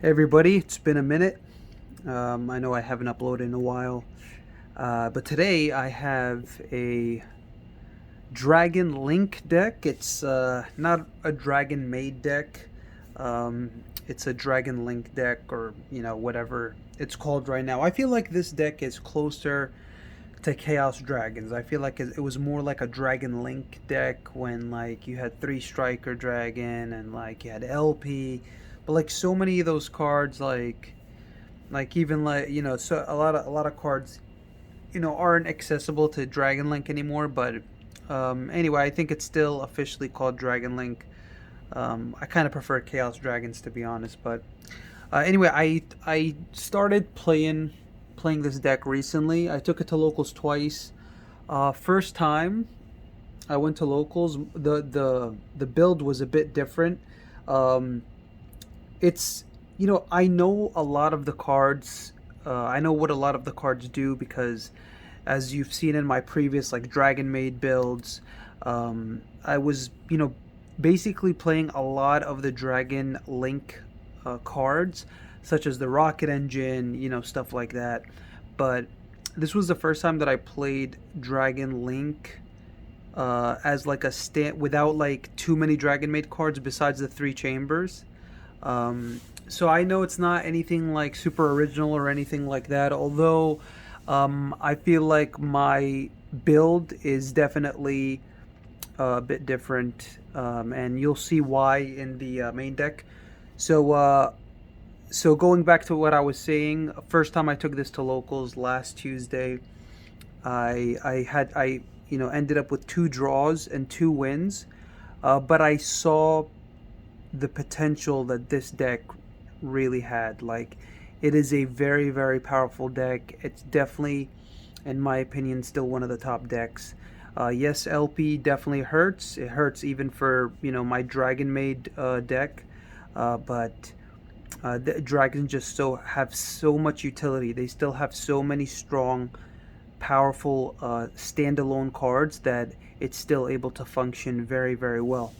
Hey everybody, it's been a minute. I know I haven't uploaded in a while, but today I have a Dragon Link deck. It's not a Dragon made deck. It's a Dragon Link deck, or whatever it's called right now. I feel like this deck is closer to Chaos Dragons. I feel like it was more like a Dragon Link deck when like you had three Striker Dragon and like you had LP, but like so many of those cards like even like so a lot of cards aren't accessible to Dragon Link anymore. But anyway, I think it's still officially called Dragon Link. I kind of prefer Chaos Dragons, to be honest, but anyway, I started playing this deck recently. I took it to locals twice. First time I went to locals, the build was a bit different. Um, it's I know a lot of the cards. I know what a lot of the cards do because, as you've seen in my previous like Dragon Maid builds, I was basically playing a lot of the Dragon Link cards, such as the Rocket Engine, stuff like that. But this was the first time that I played Dragon Link as like a stand without like too many Dragon Maid cards besides the three chambers. So I know it's not anything like super original or anything like that, although I feel like my build is definitely a bit different, and you'll see why in the main deck. So, so going back to what I was saying, first time I took this to locals last Tuesday, I ended up with two draws and two wins, but I saw the potential that this deck really had. Like, it is a very, very powerful deck. It's definitely, in my opinion, still one of the top decks. Yes, LP definitely hurts. It hurts even for my Dragon Maid deck, but the dragons just have so much utility. They still have so many strong, powerful standalone cards that it's still able to function very, very well.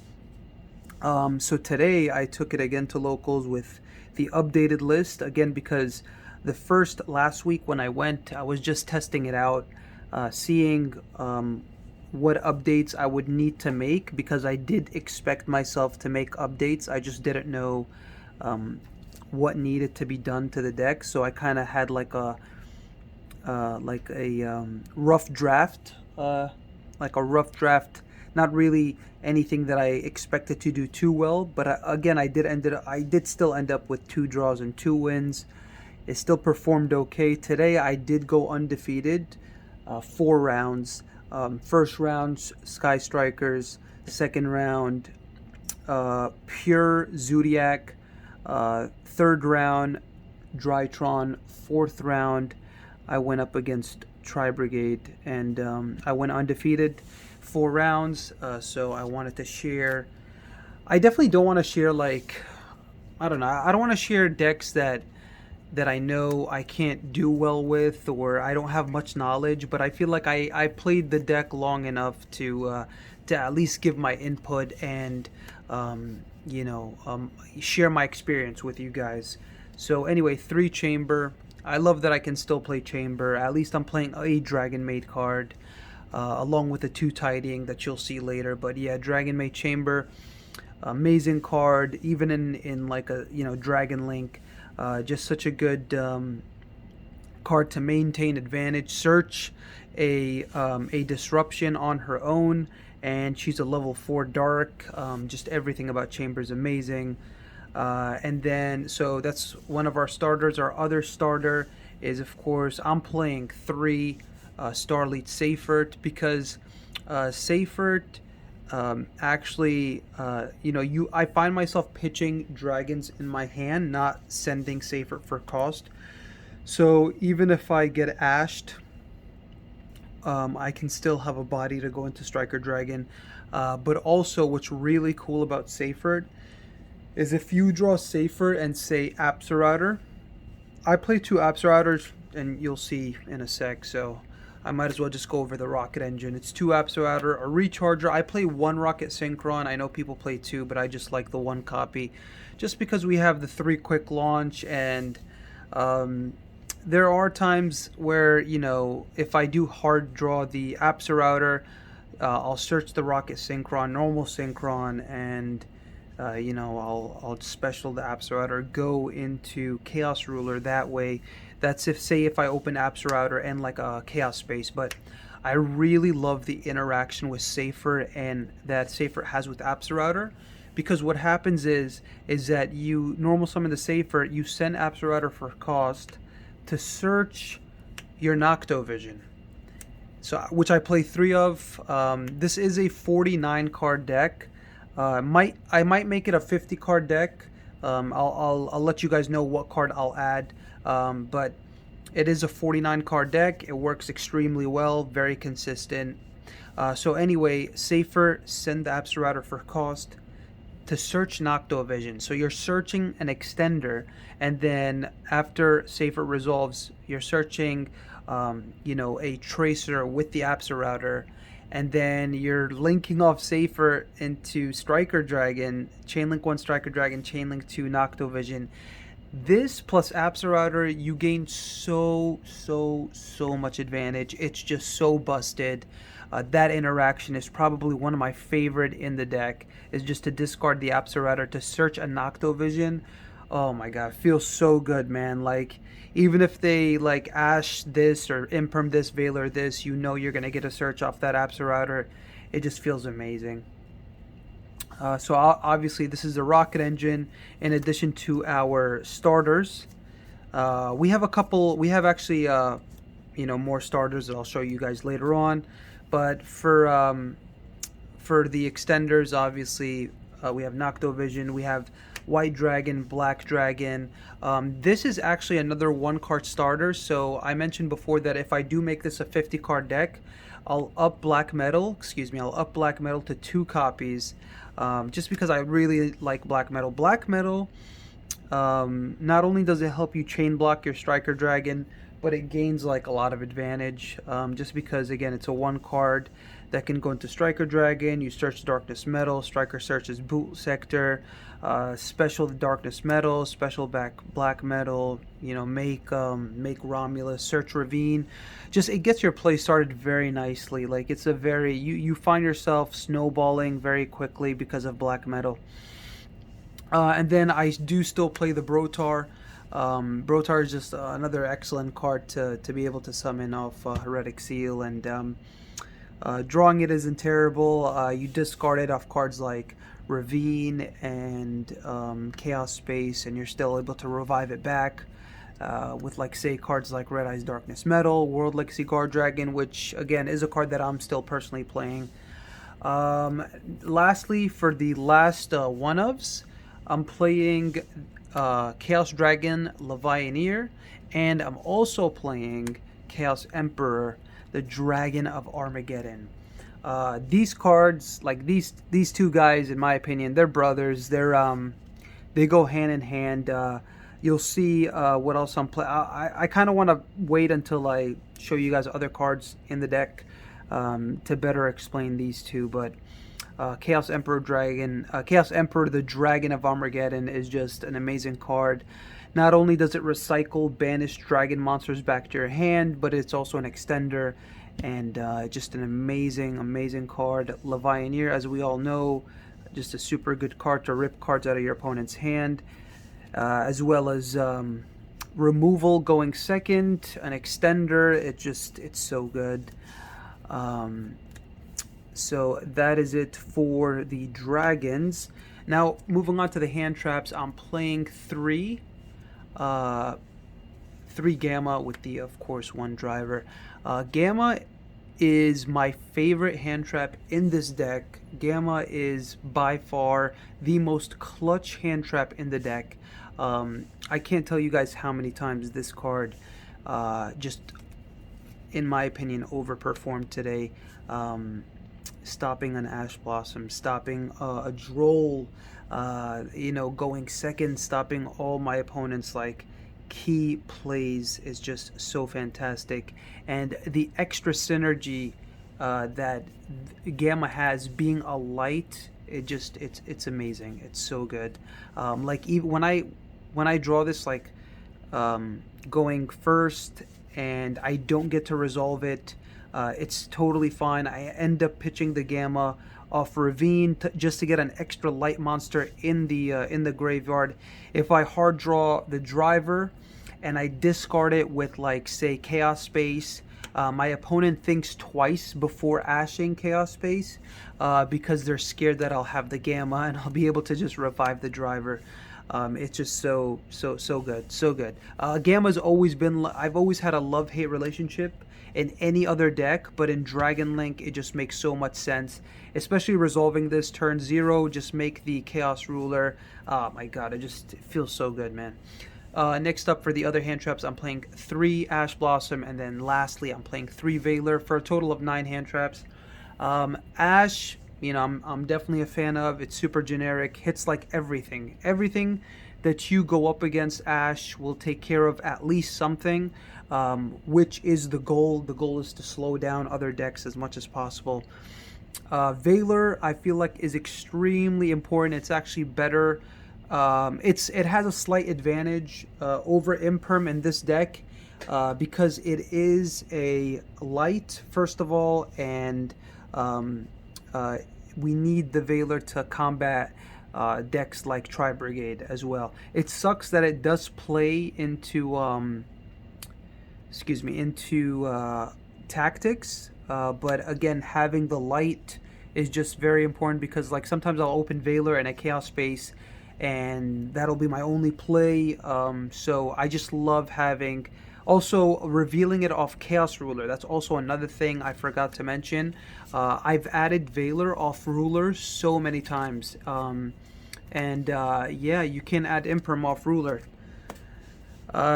So today I took it again to locals with the updated list again because the first last week when I went, I was just testing it out, seeing what updates I would need to make because I did expect myself to make updates. I just didn't know what needed to be done to the deck, so I kind of had like a rough draft, not really anything that I expected to do too well. But again, I did still end up with two draws and two wins. It still performed okay. Today I did go undefeated, 4 rounds. First round Sky Strikers, second round pure Zodiac, third round Drytron, fourth round I went up against Tri Brigade, and I went undefeated 4 rounds. So I wanted to share. I definitely don't want to share like I don't know. I don't want to share decks that I know I can't do well with or I don't have much knowledge. But I feel like I played the deck long enough to at least give my input and share my experience with you guys. So anyway, three chamber. I love that I can still play chamber. At least I'm playing a Dragon Maid card, along with the two tidying that you'll see later. But yeah, Dragon Maid chamber, amazing card. Even in like a Dragon Link, just such a good card to maintain advantage. Search a disruption on her own, and she's a level 4 dark. Just everything about chamber is amazing. And then, so that's one of our starters. Our other starter is, of course, I'm playing 3 Starlead Seifert because Seifert actually, I find myself pitching dragons in my hand, not sending Seifert for cost. So even if I get ashed, I can still have a body to go into Striker Dragon. But also, what's really cool about Seifert is if you draw Safer and say Apsarouter, I play 2 Apsarauters, and you'll see in a sec. So I might as well just go over the rocket engine. It's 2 apps router, a recharger. I play 1 rocket synchron. I know people play 2, but I just like the 1 copy just because we have the 3 quick launch. And there are times where, you know, if I do hard draw the apps router, I'll search the rocket synchron, normal synchron, and you know, I'll special the apps router, go into chaos ruler that way. That's if, say, if I open apps router and like a chaos space. But I really love the interaction with Safer and that Safer has with apps router, because what happens is that you normal summon the Safer, you send apps router for cost to search your Noctovision. So, which I play 3 of. This is a 49 card deck. I might make it a 50 card deck. I'll let you guys know what card I'll add. But it is a 49 card deck. It works extremely well, very consistent. So anyway, Safer, send the apps router for cost to search Noctovision. So you're searching an extender, and then after Safer resolves, you're searching you know, a tracer with the apps router, and then you're linking off Safer into Striker Dragon, Chainlink 1 Striker Dragon, Chainlink 2 Noctovision. This plus apps router, you gain so much advantage. It's just so busted. That interaction is probably one of my favorite in the deck, is just to discard the apps router to search a Noctovision. Oh my god, feels so good, man. Like, even if they like Ash this or Imperm this, Valor this, you know you're gonna get a search off that apps router. It just feels amazing. So obviously this is a rocket engine in addition to our starters. We have a couple, we have actually you know, more starters that I'll show you guys later on. But for the extenders, obviously we have Noctovision, we have White Dragon, Black Dragon. This is actually another 1 card starter. So I mentioned before that if I do make this a 50 card deck, I'll up Black Metal, I'll up Black Metal to 2 copies, just because I really like Black Metal. Black Metal, not only does it help you chain block your Striker Dragon, but it gains like a lot of advantage, just because, again, it's a 1 card that can go into Striker Dragon. You search Darkness Metal, Striker searches Boot Sector, special the Darkness Metal, special back Black Metal, you know, make Romulus, search Ravine. Just, it gets your play started very nicely. Like, it's a very, you find yourself snowballing very quickly because of Black Metal. And then I do still play the Brotar. Brotar is just another excellent card to be able to summon off Heretic Seal, and drawing it isn't terrible. You discard it off cards like Ravine and Chaos Space, and you're still able to revive it back with, like, say, cards like Red Eyes Darkness Metal, World Legacy Guard Dragon, which again is a card that I'm still personally playing. Lastly, for the last one-ofs, I'm playing Chaos Dragon Levianeer, and I'm also playing Chaos Emperor, the Dragon of Armageddon. These cards, like these 2 guys, in my opinion, they're brothers. They go hand in hand. You'll see what else I'm playing. I kind of want to wait until I show you guys other cards in the deck to better explain these 2. But Chaos Emperor the Dragon of Armageddon is just an amazing card. Not only does it recycle banished dragon monsters back to your hand, but it's also an extender, and just an amazing card. Levianeer, as we all know, just a super good card to rip cards out of your opponent's hand, as well as removal going second, an extender. It's so good. So that is it for the dragons. Now, moving on to the hand traps, I'm playing 3 Gamma with the, of course, 1 driver. Gamma is my favorite hand trap in this deck. Gamma is by far the most clutch hand trap in the deck. I can't tell you guys how many times this card just, in my opinion, overperformed today. Stopping an Ash Blossom, stopping a Droll, you know, going second, stopping all my opponents' like key plays is just so fantastic, and the extra synergy that Gamma has, being a light, it's amazing. It's so good. Like even when I draw this, like going first and I don't get to resolve it, it's totally fine. I end up pitching the Gamma off Ravine just to get an extra light monster in the graveyard. If I hard draw the driver and I discard it with, like, say, Chaos Space, my opponent thinks twice before ashing Chaos Space because they're scared that I'll have the Gamma and I'll be able to just revive the driver. It's just so good, so good. Gamma's always been, I've always had a love-hate relationship in any other deck, but in Dragon Link it just makes so much sense, especially resolving this turn 0. Just make the Chaos Ruler. Oh my god, it feels so good, man. Next up, for the other hand traps, I'm playing 3 Ash Blossom, and then lastly I'm playing 3 Veiler for a total of 9 hand traps. Ash, I'm definitely a fan of. It's super generic, hits like everything. Everything that you go up against Ash will take care of at least something, which is the goal. The goal is to slow down other decks as much as possible. Veiler, I feel like, is extremely important. It's actually better. It has a slight advantage over Imperm in this deck because it is a light, first of all, and we need the Veiler to combat decks like Brigade as well. It sucks that it does play into tactics, but again, having the light is just very important because, like, sometimes I'll open Veiler in a Chaos Space and that'll be my only play. So I just love having, also revealing it off Chaos Ruler. That's also another thing I forgot to mention. I've added Veiler off Ruler so many times. Yeah, you can add Imperm off Ruler.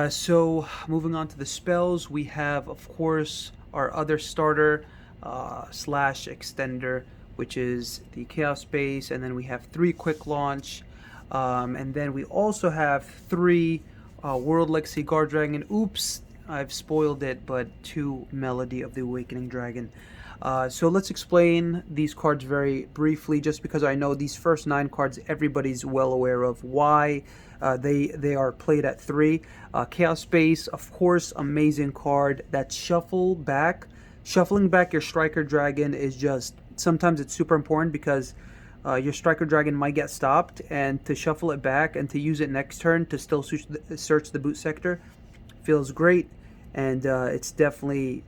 So moving on to the spells, we have, of course, our other starter slash extender, which is the Chaos Space, and then we have 3 Quick Launch, and then we also have 3 World Legacy Guard Dragon. Oops, I've spoiled it, but 2 Melody of the Awakening Dragon. So let's explain these cards very briefly, just because I know these first 9 cards everybody's well aware of why they are played at 3. Chaos Space, of course, amazing card. That shuffling back your Striker Dragon is just, sometimes it's super important because your Striker Dragon might get stopped, and to shuffle it back and to use it next turn to still search the boot sector feels great. And it's definitely,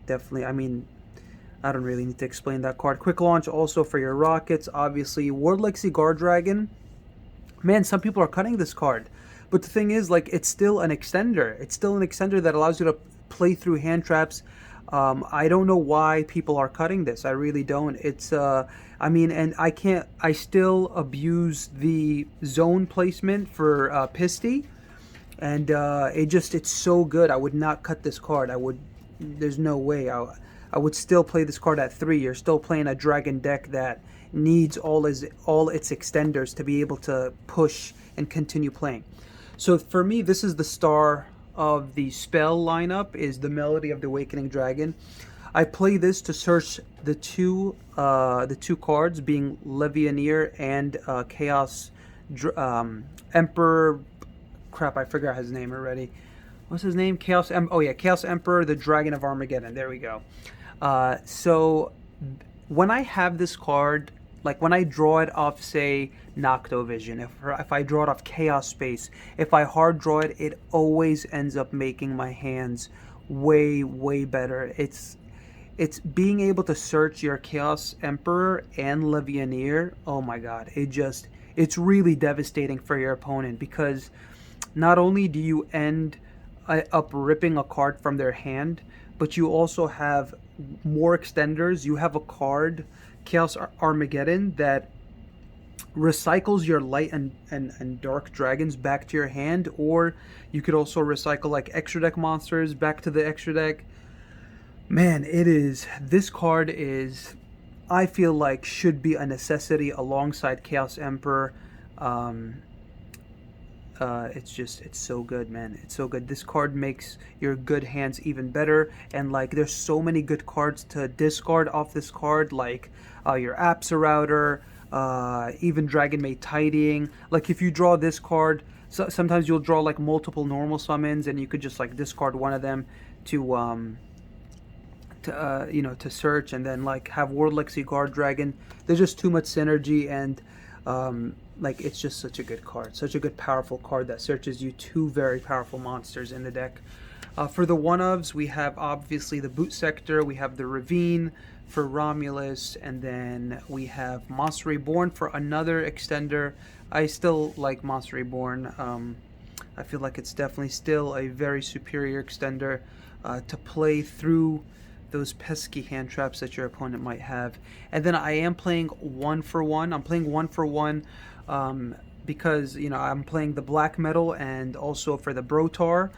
I mean, I don't really need to explain that card. Quick Launch also for your rockets, obviously. World Legacy Guard Dragon, man, some people are cutting this card, but the thing is, like, it's still an extender. It's still an extender that allows you to play through hand traps. I don't know why people are cutting this. I really don't. It's I mean, and I still abuse the zone placement for Pisty, and it's so good. I would not cut this card. There's no way. I would still play this card at 3. You're still playing a dragon deck that needs all its extenders to be able to push and continue playing. So for me, this is the star of the spell lineup, is the Melody of the Awakening Dragon. I play this to search the two cards, being Levianeer and Chaos Emperor. Crap, I forgot his name already. What's his name? Chaos Emperor, the Dragon of Armageddon. There we go. So when I have this card, like when I draw it off, say, Noctovision, if I draw it off Chaos Space, if I hard draw it, it always ends up making my hands way better. It's being able to search your Chaos Emperor and Levianeer. Oh my god, it's really devastating for your opponent, because not only do you end up ripping a card from their hand, but you also have more extenders. You have a card, Chaos Armageddon, that recycles your light and dark dragons back to your hand, or you could also recycle, like, extra deck monsters back to the extra deck. Man, this card is, I feel like, should be a necessity alongside Chaos Emperor. it's so good, man. It's so good. This card makes your good hands even better, and like there's so many good cards to discard off this card, like your Apsa Router, even Dragon Maid Tidying. Like if you draw this card, sometimes you'll draw like multiple normal summons, and you could just like discard one of them to you know, to search, and then like have World Legacy Guard Dragon. There's just too much synergy, and like it's just such a good card, such a good powerful card that searches you two very powerful monsters in the deck. For the one-ofs, we have obviously the Boot Sector, we have the Ravine for Romulus, and then we have Monster Reborn for another extender. I still like Monster Reborn. I feel like it's definitely still a very superior extender to play through those pesky hand traps that your opponent might have. And then I am playing 1-for-1. I'm playing 1-for-1 because, you know, I'm playing the Black Metal and also for the Brotar.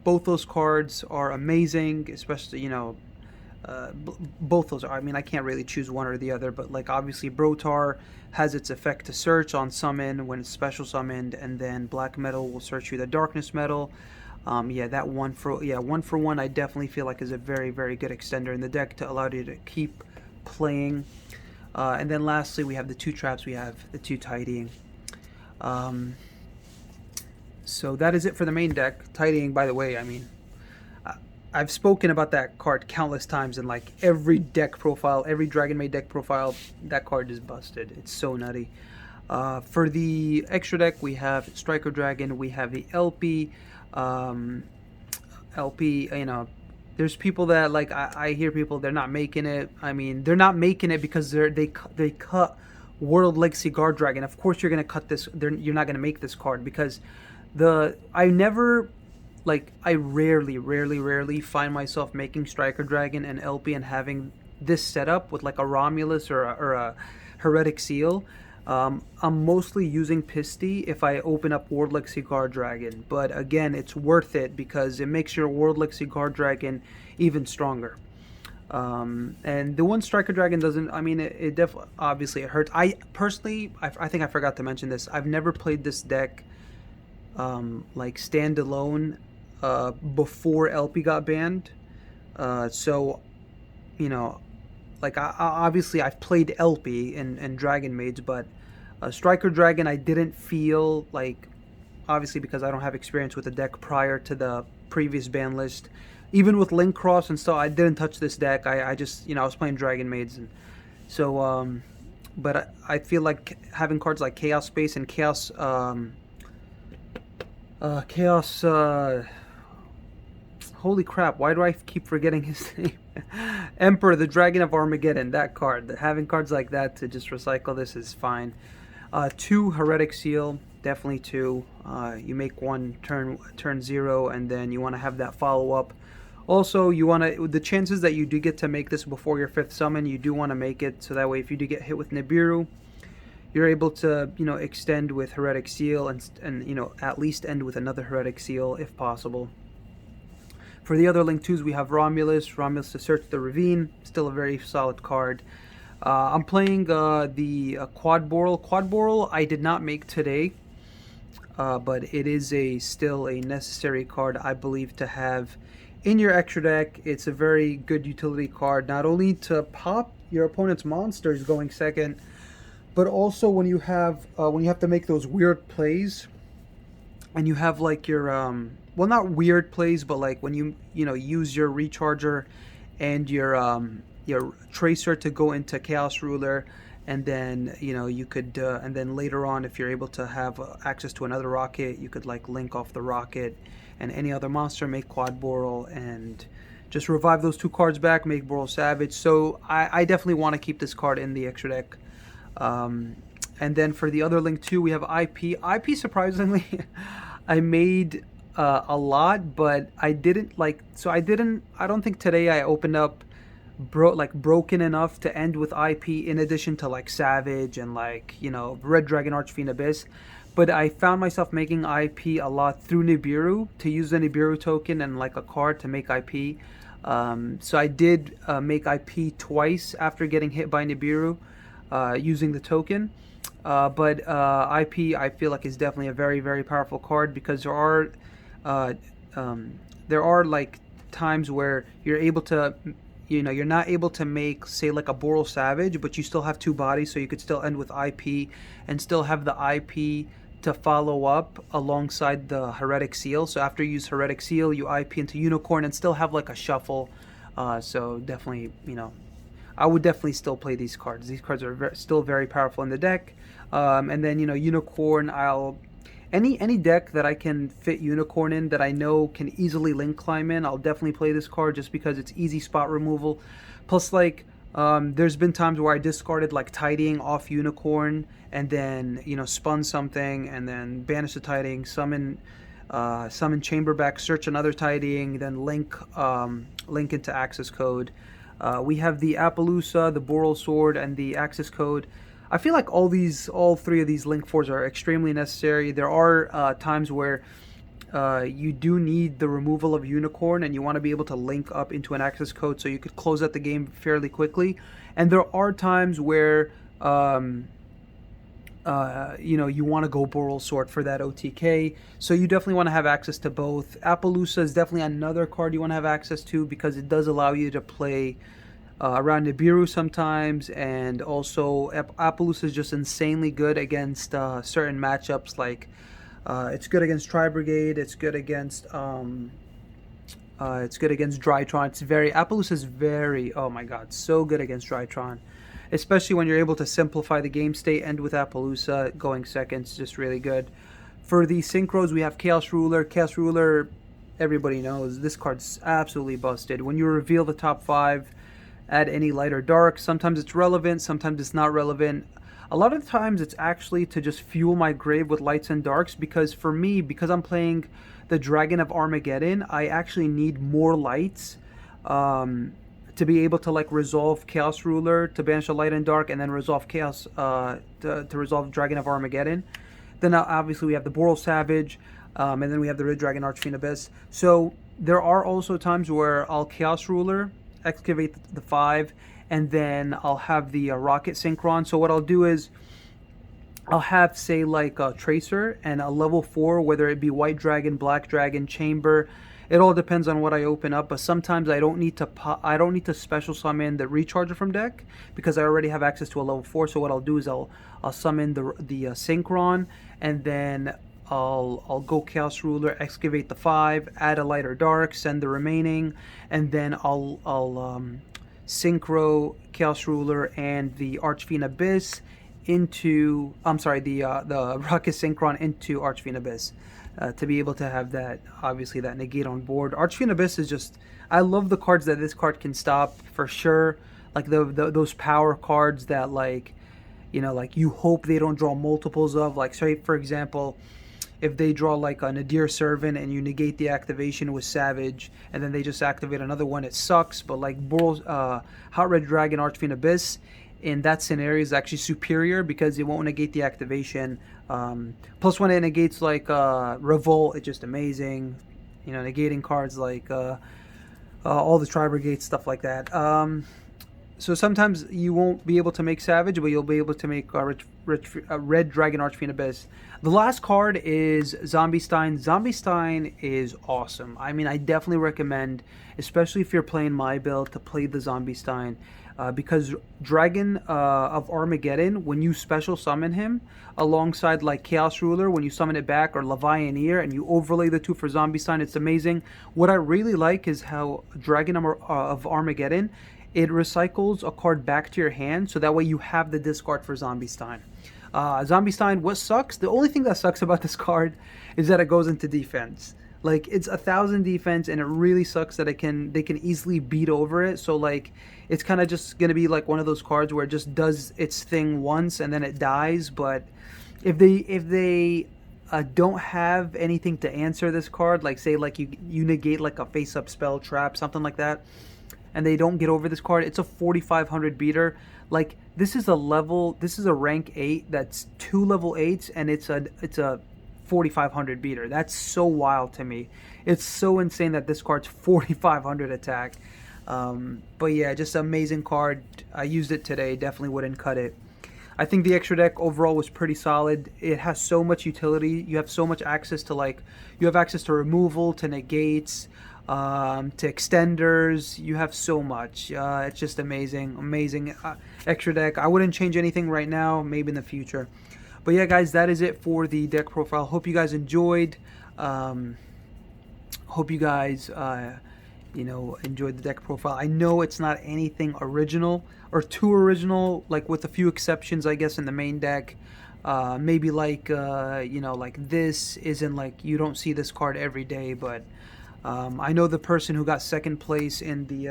Both those cards are amazing, especially, you know, both those are, I mean, I can't really choose one or the other, but like obviously Brotar has its effect to search on summon when it's special summoned, and then Black Metal will search you the Darkness Metal. Yeah, that 1-for-1 I definitely feel like is a very, very good extender in the deck to allow you to keep playing. And then lastly, we have the two traps, we have the two Tidying. So that is it for the main deck. Tidying, by the way, I mean, I've spoken about that card countless times in like every deck profile, every Dragon Maid deck profile. That card is busted. It's so nutty. For the extra deck, we have Striker Dragon, we have the LP. LP, you know, there's people that like I hear people, they're not making it. I mean, they're not making it because they cut World Legacy Guard Dragon. Of course, you're gonna cut this. You're not gonna make this card because I rarely find myself making Striker Dragon and LP and having this setup with like a Romulus or a Heretic Seal. I'm mostly using Pisty if I open up World Legacy Guard Dragon, but again, it's worth it because it makes your World Legacy Guard Dragon even stronger. And the one Striker Dragon doesn't, I mean, it definitely, obviously it hurts. I personally, I think I forgot to mention this, I've never played this deck like standalone before LP got banned. So, you know, like obviously I've played LP and Dragon Maids, but Striker Dragon I didn't feel like, obviously because I don't have experience with the deck prior to the previous ban list. Even with Link Cross and stuff, I didn't touch this deck. I just, you know, I was playing Dragon Maids, and so but I feel like having cards like Chaos Space and Chaos holy crap, why do I keep forgetting his name? Emperor, the Dragon of Armageddon, that card. Having cards like that to just recycle this is fine. 2 Heretic Seal, definitely 2. You make one turn 0, and then you want to have that follow-up. Also, you want to, the chances that you do get to make this before your 5th summon, you do want to make it, so that way if you do get hit with Nibiru, you're able to, you know, extend with Heretic Seal and you know, at least end with another Heretic Seal if possible. For the other Link 2s, we have Romulus to search the Ravine, still a very solid card. I'm playing the Quad Boral. Quad Boral I did not make today, but it is still a necessary card, I believe, to have in your extra deck. It's a very good utility card, not only to pop your opponent's monsters going second, but also when you have to make those weird plays, and you have like your well, not weird plays, but like when you know, use your Recharger and your Tracer to go into Chaos Ruler, and then, you know, you could and then later on, if you're able to have access to another rocket, you could like link off the rocket and any other monster, make Quad Boral, and just revive those 2 cards back, make Boral Savage. So I definitely want to keep this card in the extra deck. And then for the other Link 2, we have IP. IP, surprisingly, I made a lot, but I didn't like, so I don't think today I opened up broken enough to end with IP, in addition to like Savage and like, you know, Red Dragon Archfiend Abyss. But I found myself making IP a lot through Nibiru, to use the Nibiru token and like a card to make IP. So I did make IP twice after getting hit by Nibiru using the token. But IP, I feel like, is definitely a very, very powerful card because uh, there are like times where you're able to, you're not able to make, say, like a Boral Savage, but you still have two bodies, so you could still end with IP and still have the IP to follow up alongside the Heretic Seal. So after you use Heretic Seal, you IP into Unicorn and still have like a shuffle. So definitely, I would definitely still play these cards. These cards are still very powerful in the deck. And then Unicorn, any deck that I can fit Unicorn in that I know can easily link climb in, I'll definitely play this card just because it's easy spot removal. Plus, like, there's been times where I discarded like Tidying off Unicorn and then spun something and then banish the Tidying, summon Chamber back, search another Tidying, then link into Access Code. We have the Appaloosa, the Boral Sword, and the Access Code. I feel like all three of these link fours are extremely necessary. There are times where you do need the removal of Unicorn, and you want to be able to link up into an Access Code so you could close out the game fairly quickly. And there are times where you want to go Boral Sword for that OTK. So you definitely want to have access to both. Appaloosa is definitely another card you want to have access to because it does allow you to play around Nibiru sometimes, and also Appaloosa is just insanely good against certain matchups. Like it's good against Tri-Brigade. It's good against Drytron. Appaloosa is very, oh my god, so good against Drytron, especially when you're able to simplify the game state. End with Appaloosa going second is just really good. For the synchros, we have Chaos Ruler. Chaos Ruler, everybody knows this card's absolutely busted. When you reveal the top 5, add any light or dark. Sometimes it's relevant, sometimes it's not relevant. A lot of the times it's actually to just fuel my grave with lights and darks, because for me, because I'm playing the Dragon of Armageddon, I actually need more lights to be able to like resolve Chaos Ruler, to banish a light and dark, and then resolve Chaos to resolve Dragon of Armageddon. Then obviously we have the Boral Savage, and then we have the Red Dragon Archfiend Abyss. So there are also times where I'll Chaos Ruler, excavate the 5, and then I'll have the Rocket Synchron. So what I'll do is I'll have, say, like a Tracer and a level 4, whether it be White Dragon, Black Dragon, Chamber. It all depends on what I open up, but sometimes I don't need to special summon the Recharger from deck because I already have access to a level 4. So what I'll do is I'll summon the Synchron, and then I'll go Chaos Ruler, excavate the 5, add a light or dark, send the remaining, and then I'll synchro Chaos Ruler and the Archfiend Abyss into the Rocket Synchron into Archfiend Abyss. To be able to have that, obviously, that negate on board. Archfiend Abyss is just, I love the cards that this card can stop for sure. Like those power cards that like you hope they don't draw multiples of. Like, say for example, if they draw like a Nadir Servant and you negate the activation with Savage, and then they just activate another one, it sucks. But like Hot Red Dragon Archfiend Abyss in that scenario is actually superior because it won't negate the activation. Plus when it negates like Revolt, it's just amazing. Negating cards like all the Tri-Brigade, stuff like that. So sometimes you won't be able to make Savage, but you'll be able to make Red Dragon Archfiend Abyss. The last card is Zombie Stein. Zombie Stein is awesome. I mean, I definitely recommend, especially if you're playing my build, to play the Zombie Stein. Because Dragon of Armageddon, when you special summon him, alongside like Chaos Ruler, when you summon it back, or Levianeer, and you overlay the 2 for Zombie Stein, it's amazing. What I really like is how Dragon of Armageddon, it recycles a card back to your hand, so that way you have the discard for Zombie Stein. Zombie Stein, what sucks? The only thing that sucks about this card is that it goes into defense. Like, it's 1,000 defense, and it really sucks that they can easily beat over it. So like, it's kind of just gonna be like one of those cards where it just does its thing once and then it dies. But if they don't have anything to answer this card, like say like you negate like a face-up spell, trap, something like that, and they don't get over this card, it's a 4,500 beater. Like, this is a rank 8 that's 2 level 8s, and it's a 4,500 beater. That's so wild to me. It's so insane that this card's 4,500 attack. But yeah, just an amazing card. I used it today. Definitely wouldn't cut it. I think the extra deck overall was pretty solid. It has so much utility. You have so much access to, like, you have access to removal, to negates, to extenders. You have so much. It's just amazing, amazing extra deck. I wouldn't change anything right now, maybe in the future. But yeah, guys, that is it for the deck profile. Hope you guys enjoyed. Hope you guys, you know, enjoyed the deck profile. I know it's not anything original or too original, like with a few exceptions, I guess, in the main deck. Maybe like, you know, like this isn't like, you don't see this card every day, but I know the person who got second place in the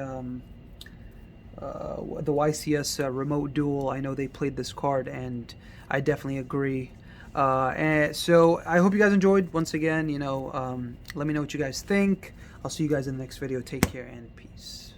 YCS remote duel, I know they played this card, and I definitely agree. And so I hope you guys enjoyed. Once again, you know, let me know what you guys think. I'll see you guys in the next video. Take care and peace.